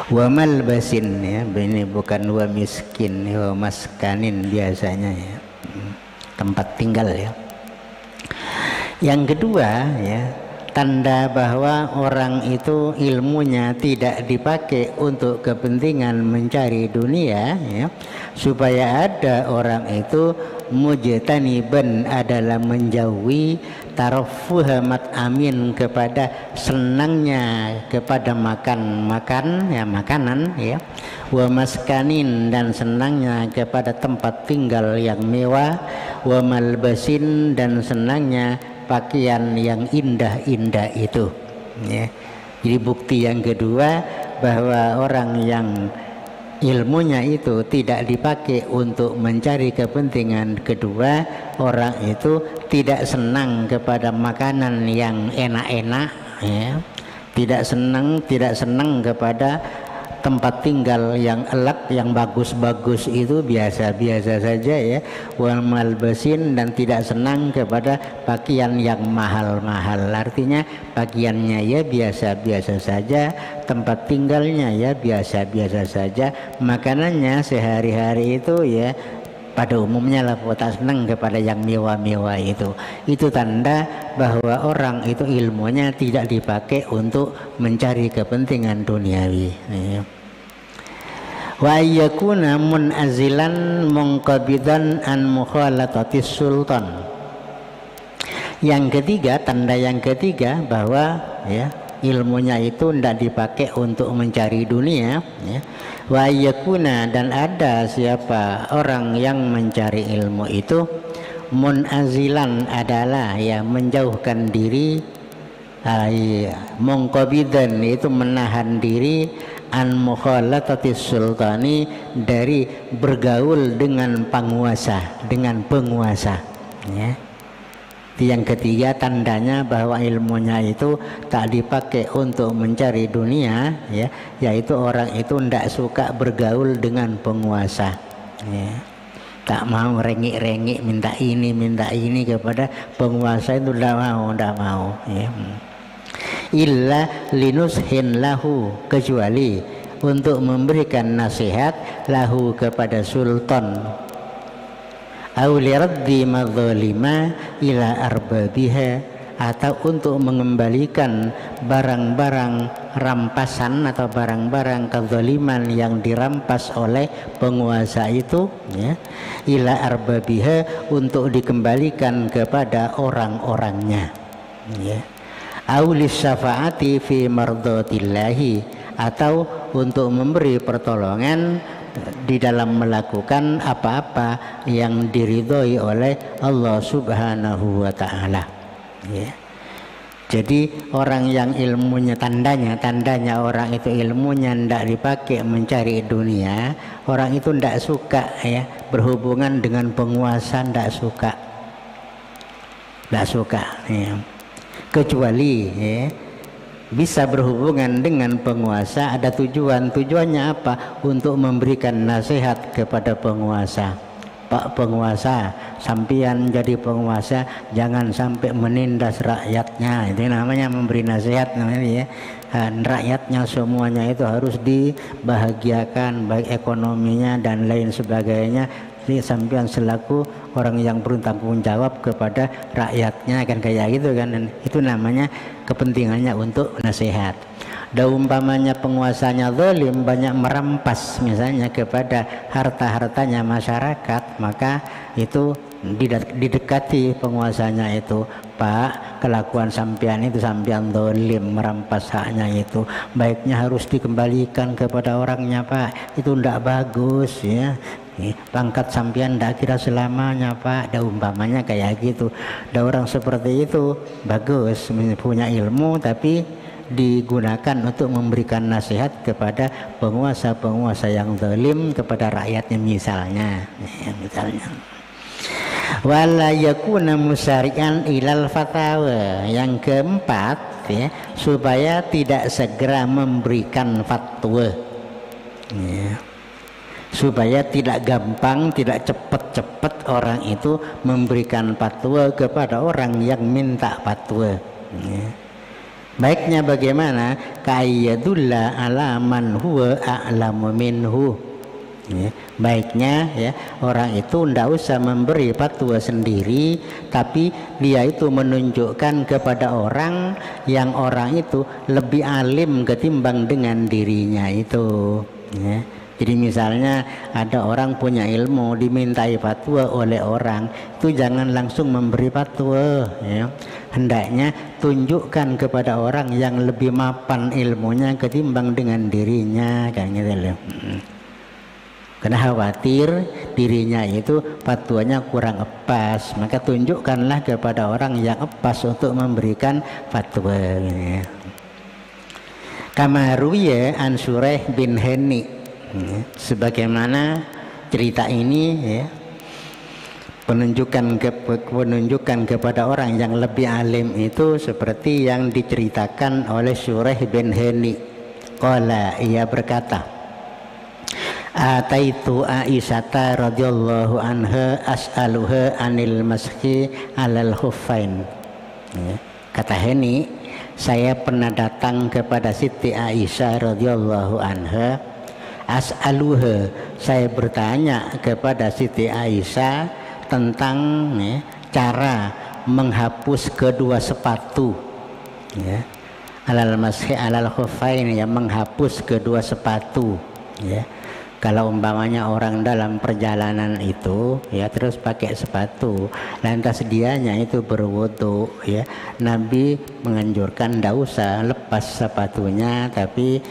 Wa malbasin, ya, ini bukan wa miskin, wa maskanin biasanya, ya, tempat tinggal, ya. Yang kedua, ya, tanda bahwa orang itu ilmunya tidak dipakai untuk kepentingan mencari dunia, ya, supaya ada orang itu mujtaniban adalah menjauhi tarofuhamat amin kepada senangnya kepada makan ya, makanan, ya, wa maskanin dan senangnya kepada tempat tinggal yang mewah, wa malbasin dan senangnya pakaian yang indah-indah itu, ya. Jadi bukti yang kedua bahwa orang yang ilmunya itu tidak dipakai untuk mencari kepentingan kedua, orang itu tidak senang kepada makanan yang enak-enak, ya. Tidak senang kepada tempat tinggal yang elak, yang bagus-bagus, itu biasa-biasa saja, ya. Wal malbasin dan tidak senang kepada pakaian yang mahal-mahal. Artinya pakaiannya ya biasa-biasa saja, tempat tinggalnya ya biasa-biasa saja, makanannya sehari-hari itu ya pada umumnya lah, tak senang kepada yang mewah-mewah itu. Itu tanda bahwa orang itu ilmunya tidak dipakai untuk mencari kepentingan duniawi, ya. Wa yakuna munazilan munqabidan an mukhalatatis sultan. Yang ketiga, tanda yang ketiga bahwa ya ilmunya itu tidak dipakai untuk mencari dunia, ya. Wa yakuna dan ada siapa orang yang mencari ilmu itu munazilan adalah ya menjauhkan diri, munqabidan itu menahan diri, an mukhalatatis sultani dari bergaul dengan penguasa, ya. Yang ketiga tandanya bahwa ilmunya itu tak dipakai untuk mencari dunia, ya, yaitu orang itu tidak suka bergaul dengan penguasa, ya. Tak mau rengik-rengik minta ini kepada penguasa, itu tidak mau, ya. Illa linushin lahu, kecuali untuk memberikan nasihat lahu kepada sultan, au liraddi madzalima ila arbabiha, atau untuk mengembalikan barang-barang rampasan atau barang-barang kezaliman yang dirampas oleh penguasa itu, ya, ila arbabiha untuk dikembalikan kepada orang-orangnya, ya. Aulis syafaati fi mardatillahi, atau untuk memberi pertolongan di dalam melakukan apa-apa yang diridhoi oleh Allah Subhanahu wa taala, ya. Jadi orang yang ilmunya tandanya orang itu ilmunya tidak dipakai mencari dunia, orang itu tidak suka, ya, berhubungan dengan penguasa, tidak suka, ya. Kecuali, ya, bisa berhubungan dengan penguasa ada tujuannya apa? Untuk memberikan nasihat kepada penguasa. Pak penguasa, sampian jadi penguasa jangan sampai menindas rakyatnya, itu namanya memberi nasihat namanya, ya. Rakyatnya semuanya itu harus dibahagiakan, baik ekonominya dan lain sebagainya. Jadi sampean selaku orang yang bertanggung jawab kepada rakyatnya, kan kayak gitu kan. Dan itu namanya kepentingannya untuk nasihat. Dan umpamanya penguasanya zalim, banyak merampas misalnya kepada harta-hartanya masyarakat, maka itu didekati penguasanya itu, Pak, kelakuan sampean itu sampean zalim, merampas haknya itu, baiknya harus dikembalikan kepada orangnya, Pak, itu ndak bagus, ya. Pangkat sampean ndak kira selamanya, Pak. Umpamanya kayak gitu. Orang seperti itu bagus, punya ilmu tapi digunakan untuk memberikan nasihat kepada penguasa-penguasa yang zalim kepada rakyatnya misalnya, ya, misalnya. Wala yakuna musari'an ilal fatawa. Yang keempat, ya, supaya tidak segera memberikan fatwa, ya. Supaya tidak gampang, tidak cepat-cepat orang itu memberikan fatwa kepada orang yang minta fatwa, ya. Baiknya bagaimana? Ka'ayyadulla ala man huwa a'lamu minhu. Ya, baiknya ya orang itu ndak usah memberi fatwa sendiri, tapi dia itu menunjukkan kepada orang yang orang itu lebih alim ketimbang dengan dirinya itu. Ya. Jadi misalnya ada orang punya ilmu dimintai fatwa oleh orang, itu jangan langsung memberi fatwa. Ya. Hendaknya tunjukkan kepada orang yang lebih mapan ilmunya ketimbang dengan dirinya, kan gitu loh. Karena khawatir dirinya itu fatwanya kurang epas, maka tunjukkanlah kepada orang yang epas untuk memberikan fatwa. Kama ruwiya an Shuraih bin Hani, sebagaimana cerita ini ya, penunjukan kepada orang yang lebih alim itu seperti yang diceritakan oleh Shuraih bin Hani. Qala, ia berkata, Ataitu Aisyata radhiyallahu anha as'aluha anil mashi alal khuffain. Ya. Kata Heni, saya pernah datang kepada Siti Aisyah radhiyallahu anha, as'aluha, saya bertanya kepada Siti Aisyah tentang ya, cara menghapus kedua sepatu. Ya. Alal mashi alal khuffain, ya, menghapus kedua sepatu. Ya. Kalau umpamanya orang dalam perjalanan itu ya terus pakai sepatu, lantas dianya itu berwudu ya, Nabi menganjurkan tidak usah lepas sepatunya, tapi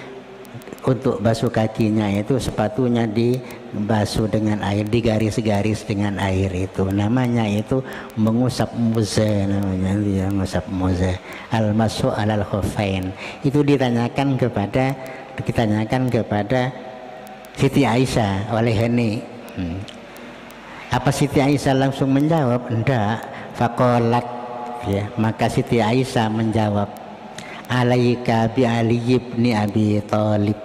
untuk basuh kakinya itu sepatunya dibasuh dengan air, digaris-garis dengan air, itu namanya itu mengusap muza, namanya dia mengusap muza. Al-masu alal khuffain itu ditanyakan kepada Siti Aisyah oleh Hani. Apa Siti Aisyah langsung menjawab? Enggak. Faqalat, ya, maka Siti Aisyah menjawab, alaika bi Ali ibni Abi Thalib.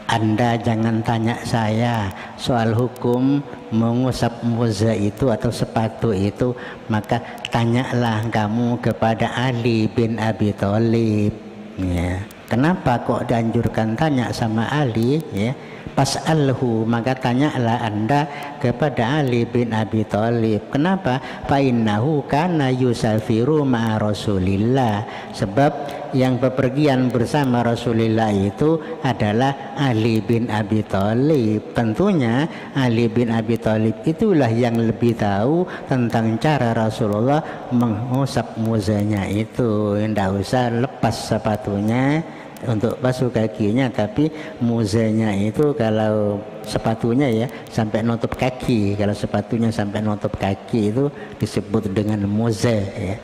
Anda jangan tanya saya soal hukum mengusap muza itu atau sepatu itu, maka tanyalah kamu kepada Ali bin Abi Thalib. Ya. Kenapa kok dianjurkan tanya sama Ali? Ya. Pas'alhu, maka tanyalah Anda kepada Ali bin Abi Thalib. Kenapa? Fa innahu kana yusafiru ma'a Rasulillah, sebab yang bepergian bersama Rasulullah itu adalah Ali bin Abi Thalib. Tentunya Ali bin Abi Thalib itulah yang lebih tahu tentang cara Rasulullah mengusap muzanya itu. Tidak usah lepas sepatunya untuk basuh kakinya, tapi muzanya itu kalau sepatunya ya sampai nutup kaki, kalau sepatunya sampai nutup kaki itu disebut dengan muza ya,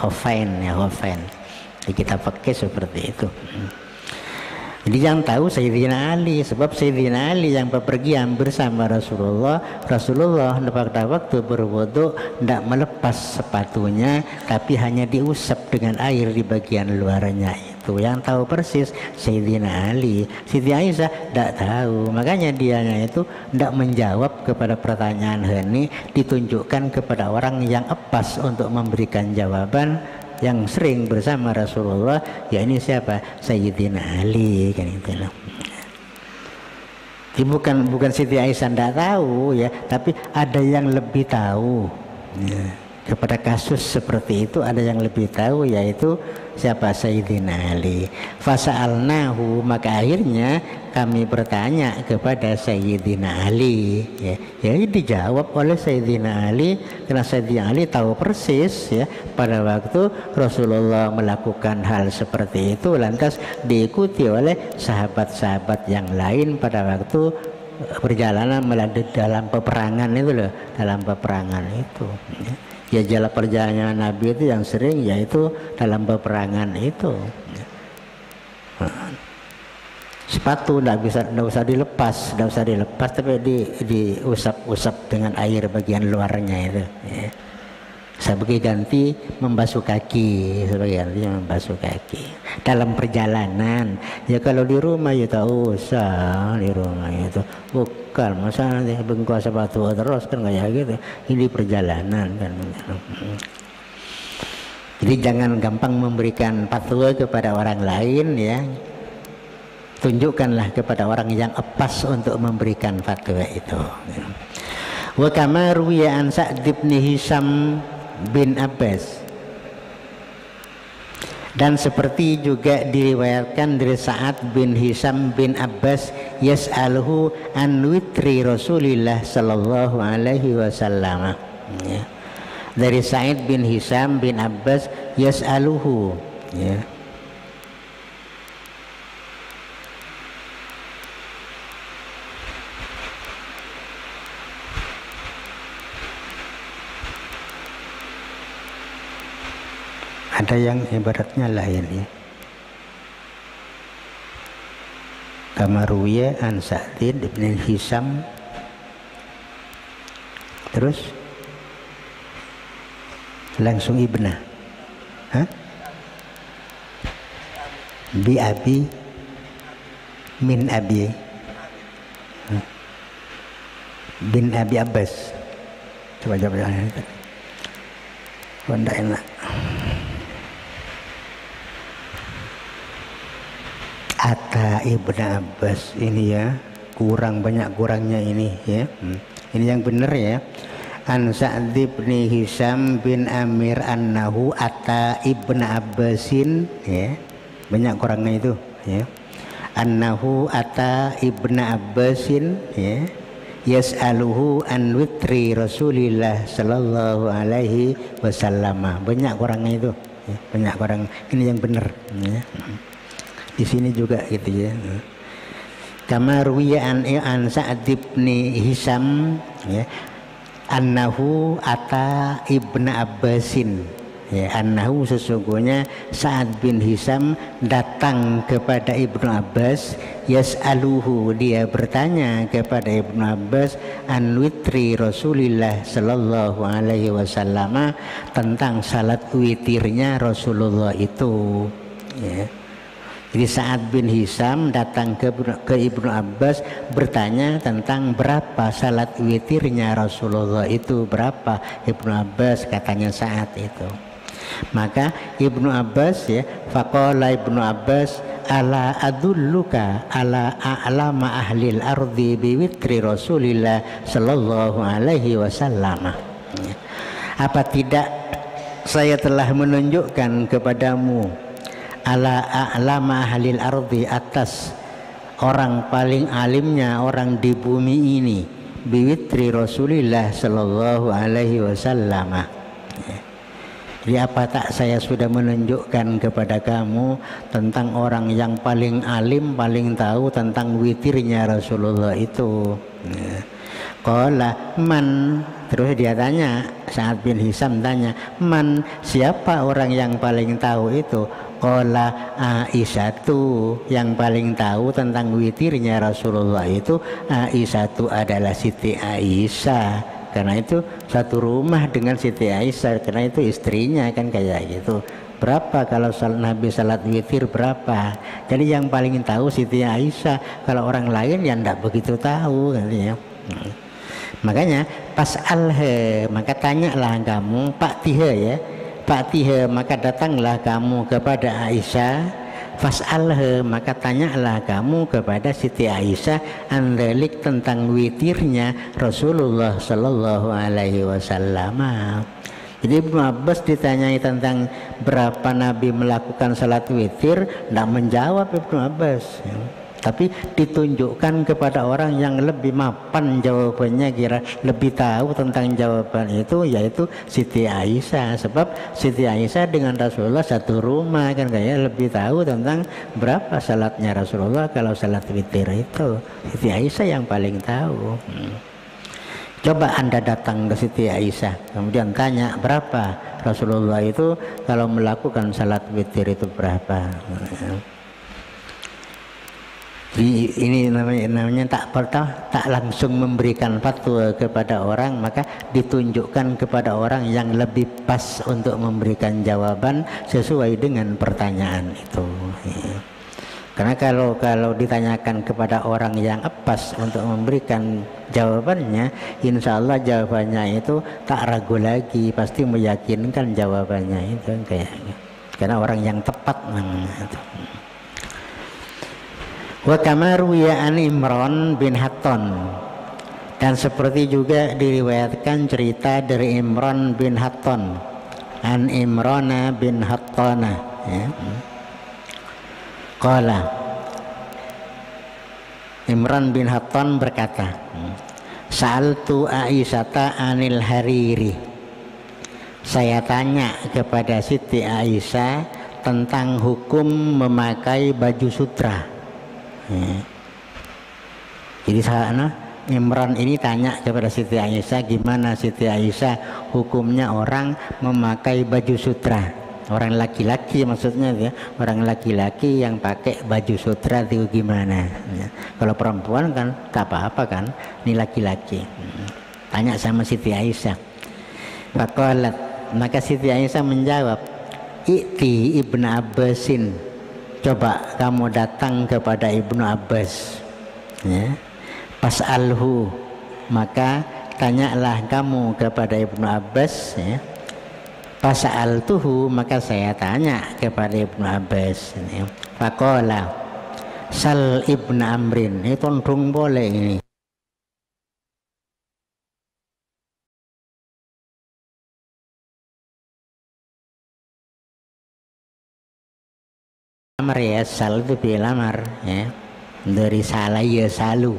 khuffain ya, khuffain. Jadi kita pakai seperti itu. Jadi yang tahu Sayyidina Ali, sebab Sayyidina Ali yang bepergian bersama Rasulullah pada waktu berwudu tidak melepas sepatunya, tapi hanya diusap dengan air di bagian luarnya itu. Yang tahu persis Sayyidina Ali. Siti Aisyah tidak tahu, makanya dianya itu tidak menjawab kepada pertanyaan Hani, ditunjukkan kepada orang yang epas untuk memberikan jawaban, yang sering bersama Rasulullah, ya ini siapa? Sayyidina Ali, kan itu loh. Jadi bukan Siti Aisyah tidak tahu ya, tapi ada yang lebih tahu ya. Kepada kasus seperti itu ada yang lebih tahu, yaitu siapa? Sayyidina Ali. Fasa'alnahu, maka akhirnya kami bertanya kepada Sayyidina Ali ya. Jadi dijawab oleh Sayyidina Ali, karena Sayyidina Ali tahu persis ya pada waktu Rasulullah melakukan hal seperti itu, lantas diikuti oleh sahabat-sahabat yang lain pada waktu perjalanan melalui dalam peperangan itu loh, dalam peperangan itu ya. Ya jalan perjalanan Nabi itu yang sering yaitu dalam peperangan itu. Sepatu tidak usah dilepas, tapi diusap-usap dengan air bagian luarnya itu. Ya. Sebagai ganti membasuh kaki, dalam perjalanan. Ya kalau di rumah ya tak usah, di rumah itu bukan masa nanti bengkok sepatu terus kan kayak gitu. Ini perjalanan kan. Jadi jangan gampang memberikan fatwa kepada orang lain ya. Tunjukkanlah kepada orang yang pas untuk memberikan fatwa itu. Wa kama ruwiya an Sa'd bin Hisham bin Abbas. Dan seperti juga diriwayatkan dari Sa'ad bin Hisham bin Abbas yas'aluhu an witri Rasulillah sallallahu alaihi wasallam. Ya. Dari Sa'id bin Hisham bin Abbas yas'aluhu ya. Ada yang ibaratnya lain ya. Kama ruwiya an Sa'd bin Hisham. Terus langsung ibnah. Hah? Bi abi min abi bin Abi Abbas. Coba jangan. Tidak enak. Ata Ibnu Abbas ini ya, kurang, banyak kurangnya ini ya. Ini yang benar ya. An Sa'd bin Hisham bin Amir annahu ata Ibnu Abbasin ya. Banyak kurangnya itu ya. Annahu ata Ibnu Abbasin ya. Yas'aluhu an witri Rasulillah sallallahu alaihi wasallam. Banyak kurangnya itu ya. Banyak kurang. Ini yang benar ya. Di sini juga gitu ya. Kama ruwiya an Sa'd bin Hisham ya. Annahu ata Ibnu Abbasin ya, annahu sesungguhnya Sa'ad bin Hisham datang kepada Ibnu Abbas yas'aluhu dia bertanya kepada Ibnu Abbas an witri Rasulillah sallallahu alaihi wasallam tentang salat witirnya Rasulullah itu ya. Jadi Sa'ad bin Hisham datang ke Ibnu Abbas bertanya tentang berapa salat witirnya Rasulullah itu, berapa. Ibnu Abbas katanya Sa'ad itu. Maka Ibnu Abbas ya, faqala Ibnu Abbas ala adulluka ala a'lama ahlil ardi bi witri Rasulillah sallallahu alaihi wasallam. Apa tidak saya telah menunjukkan kepadamu ala a'lama ahlil ardi, atas orang paling alimnya orang di bumi ini, biwitri Rasulillah sallallahu alaihi wasallam. Jadi apa tak saya sudah menunjukkan kepada kamu tentang orang yang paling alim, paling tahu tentang witirnya Rasulullah itu. Qala man, terus dia tanya, Sa'ad bin Hisham tanya, man, siapa orang yang paling tahu itu? Qala Aisyatu, yang paling tahu tentang witirnya Rasulullah itu Aisyatu adalah Siti Aisyah. Karena itu satu rumah dengan Siti Aisyah, karena itu istrinya kan kayak gitu. Berapa kalau Nabi salat witir berapa? Jadi yang paling tahu Siti Aisyah, kalau orang lain ya ndak begitu tahu katanya. Makanya pas alhe, maka tanyalah kamu Pak Tihe ya, Pak Tihe, maka datanglah kamu kepada Aisyah. Fas'alhe, maka tanyalah kamu kepada Siti Aisyah andalik tentang witirnya Rasulullah sallallahu alaihi wasallam. Jadi Ibnu Abbas ditanyai tentang berapa Nabi melakukan salat witir, tidak menjawab Ibnu Abbas ya. Tapi ditunjukkan kepada orang yang lebih mapan jawabannya, kira lebih tahu tentang jawaban itu, yaitu Siti Aisyah. Sebab Siti Aisyah dengan Rasulullah satu rumah kan, kayak lebih tahu tentang berapa salatnya Rasulullah kalau salat witir itu. Siti Aisyah yang paling tahu. Coba Anda datang ke Siti Aisyah kemudian tanya berapa Rasulullah itu kalau melakukan salat witir itu berapa. Ini namanya tak langsung memberikan fatwa kepada orang, maka ditunjukkan kepada orang yang lebih pas untuk memberikan jawaban sesuai dengan pertanyaan itu. Karena kalau ditanyakan kepada orang yang pas untuk memberikan jawabannya, insya Allah jawabannya itu tak ragu lagi, pasti meyakinkan jawabannya itu kayaknya. Karena orang yang tepat namanya itu. Wa kama ruwiya an Imran bin Hatton, dan seperti juga diriwayatkan cerita dari Imran bin Hatton, an Imrana bin Hattana, ya. Qala, Imran bin Hatton berkata, Sa'altu Aisyata anil hariri, saya tanya kepada Siti Aisyah tentang hukum memakai baju sutra. Jadi Imran ini tanya kepada Siti Aisyah, gimana Siti Aisyah hukumnya orang memakai baju sutra. Orang laki-laki maksudnya ya, orang laki-laki yang pakai baju sutra itu gimana ya. Kalau perempuan kan tak apa-apa kan, ini laki-laki. Tanya sama Siti Aisyah. Faqalat, maka Siti Aisyah menjawab, I'ti Ibnu Abbasin, coba kamu datang kepada Ibnu Abbas, ya. Pas'alhu, maka tanyalah kamu kepada Ibnu Abbas, ya. Pas'altuhu, maka saya tanya kepada Ibnu Abbas, ya. Faqala sal Ibnu Amrin, ini tondong boleh ini. Amar ya, sal itu bilamar, ya. Dari salah ya salu,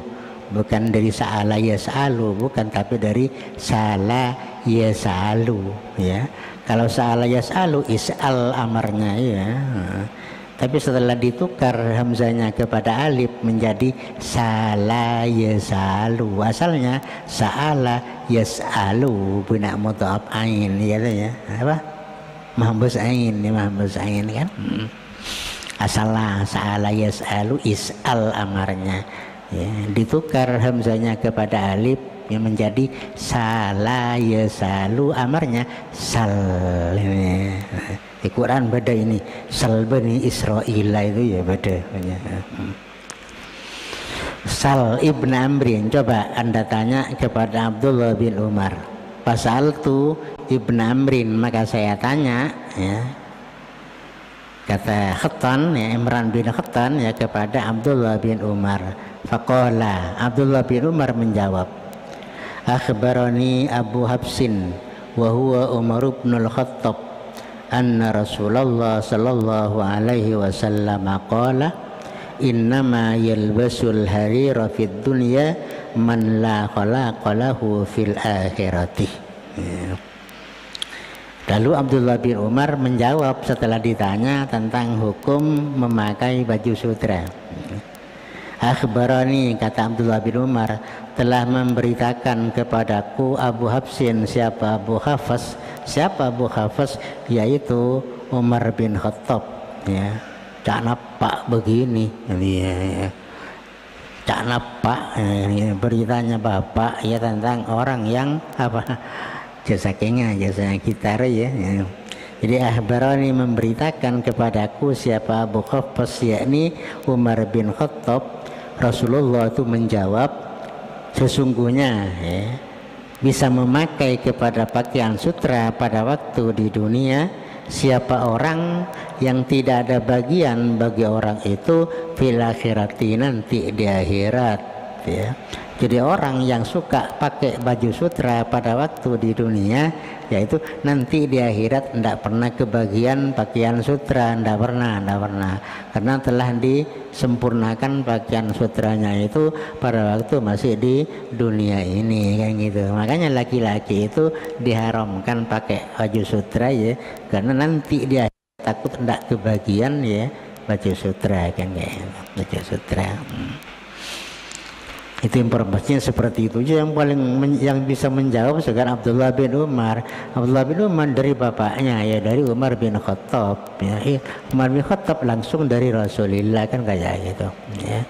bukan dari salah ya salu, bukan, tapi dari salah ya salu, ya. Kalau salah ya salu is'al amarnya, ya. Tapi setelah ditukar hamzanya kepada alif menjadi salah ya salu, asalnya sa'ala yas'alu bina mudhaf ain, ya, apa mahbus ain, ya, mahbus ain kan. Asalnya sa'ala yas'alu is'al amarnya, ya, ditukar hamzanya kepada alif yang menjadi salah yasalu, amarnya sal. Di Quran beda ini, sal Bani Israel itu ya beda. Sal Ibn Amrin, coba anda tanya kepada Abdullah bin Umar. Pasaltu Ibn Amrin, maka saya tanya, ya, kata Khattan, ya, Imran bin Khattan, ya, kepada Abdullah bin Umar. Faqala, Abdullah bin Umar menjawab, akhbarani Abu Habsin wa huwa Umar bin al-Khattab anna Rasulullah sallallahu alaihi wasallam qala innama yalbasul harira fid dunya man la khalaqa lahu fil akhirati. Lalu Abdullah bin Umar menjawab setelah ditanya tentang hukum memakai baju sutra. Akhbarani, kata Abdullah bin Umar, telah memberitakan kepadaku Abu Habsin. Siapa Abu Hafs? Siapa Abu Hafs? Yaitu Umar bin Khattab, ya. Cak napak begini, ya. Cak napak, ya, beritanya bapak, ya, tentang orang yang apa, jasa gitar, ya. Jadi akhbarani, memberitakan kepadaku siapa Abu Hafs, yakni Umar bin Khattab. Rasulullah itu menjawab, sesungguhnya, ya, bisa memakai kepada pakaian sutra pada waktu di dunia siapa orang yang tidak ada bagian bagi orang itu fil akhirati, nanti di akhirat, ya. Jadi orang yang suka pakai baju sutra pada waktu di dunia, yaitu nanti di akhirat tidak pernah kebagian pakaian sutra, tidak pernah, karena telah disempurnakan pakaian sutranya itu pada waktu masih di dunia ini, kan gitu. Makanya laki-laki itu diharamkan pakai baju sutra, ya, karena nanti dia takut tidak kebagian, ya, baju sutra, kan, ya, baju sutra. Itu informasinya seperti itu aja, yang paling yang bisa menjawab sekarang Abdullah bin Umar. Abdullah bin Umar dari bapaknya, ya, dari Umar bin Khattab, ya. Umar bin Khattab langsung dari Rasulullah, kan kayak gitu, ya.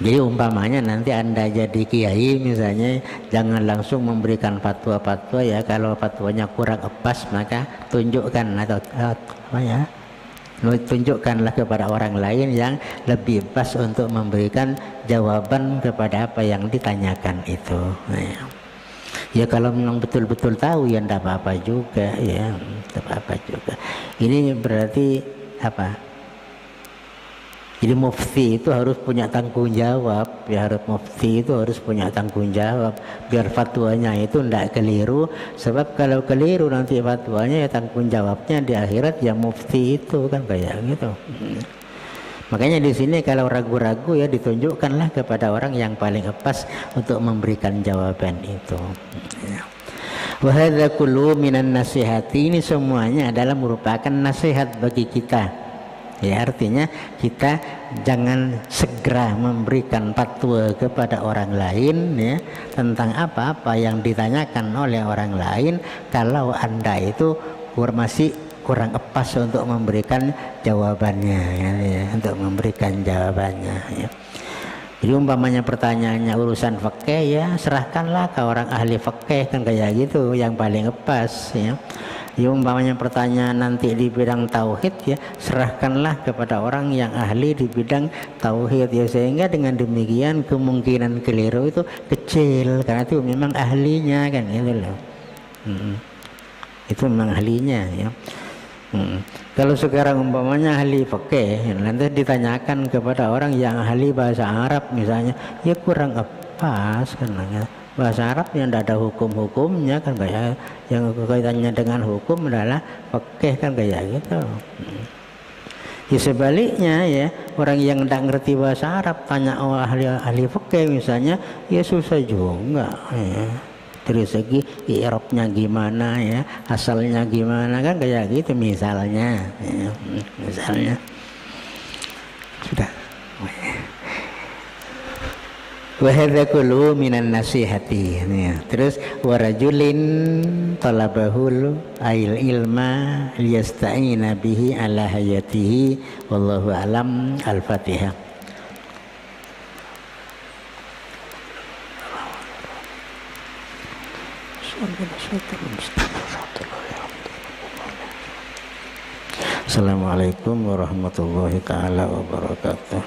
Jadi umpamanya nanti anda jadi kiai misalnya, jangan langsung memberikan fatwa-fatwa, ya. Kalau fatwanya kurang pas maka tunjukkan atau apa, ya, tunjukkanlah kepada orang lain yang lebih pas untuk memberikan jawaban kepada apa yang ditanyakan itu. Ya kalau memang betul-betul tahu ya tidak apa-apa juga ya, tidak apa-apa juga. Ini berarti apa? Jadi mufti itu harus punya tanggung jawab, ya harus mufti itu harus punya tanggung jawab biar fatwanya itu tidak keliru. Sebab kalau keliru nanti fatwanya ya tanggung jawabnya di akhirat ya mufti itu kan kayak gitu. Makanya di sini kalau ragu-ragu ya ditunjukkanlah kepada orang yang paling pas untuk memberikan jawaban itu. Wa hadza kullu minan nasihati, ini semuanya adalah merupakan nasihat bagi kita. Ya artinya kita jangan segera memberikan fatwa kepada orang lain ya tentang apa-apa yang ditanyakan oleh orang lain kalau Anda itu masih kurang pas untuk memberikan jawabannya ya, untuk memberikan jawabannya ya. Jadi umpamanya pertanyaannya urusan fikih ya serahkanlah ke orang ahli fikih kan kayak gitu yang paling pas ya. Ya umpamanya pertanyaan nanti di bidang tauhid ya serahkanlah kepada orang yang ahli di bidang tauhid ya, sehingga dengan demikian kemungkinan keliru itu kecil karena itu memang ahlinya kan gitu loh. Itu memang ahlinya ya. Kalau sekarang umpamanya ahli fikih nanti ditanyakan kepada orang yang ahli bahasa Arab misalnya ya kurang pas kan ya. Bahasa Arab yang tidak ada hukum-hukumnya kan kayak yang kaitannya dengan hukum adalah fikih kan kayak gitu. Ya sebaliknya ya orang yang tidak ngerti bahasa Arab tanya ahli fikih misalnya ya susah juga ya. Dari segi i'rabnya gimana ya, asalnya gimana kan kayak gitu misalnya ya. Misalnya sudah. Wa hadza kullu minan nasihati ya. Terus warajulin talabahul ail ilma liyasta'ina bihi ala hayatihi wallahu alam. Al-Fatihah. Assalamualaikum warahmatullahi taala wabarakatuh.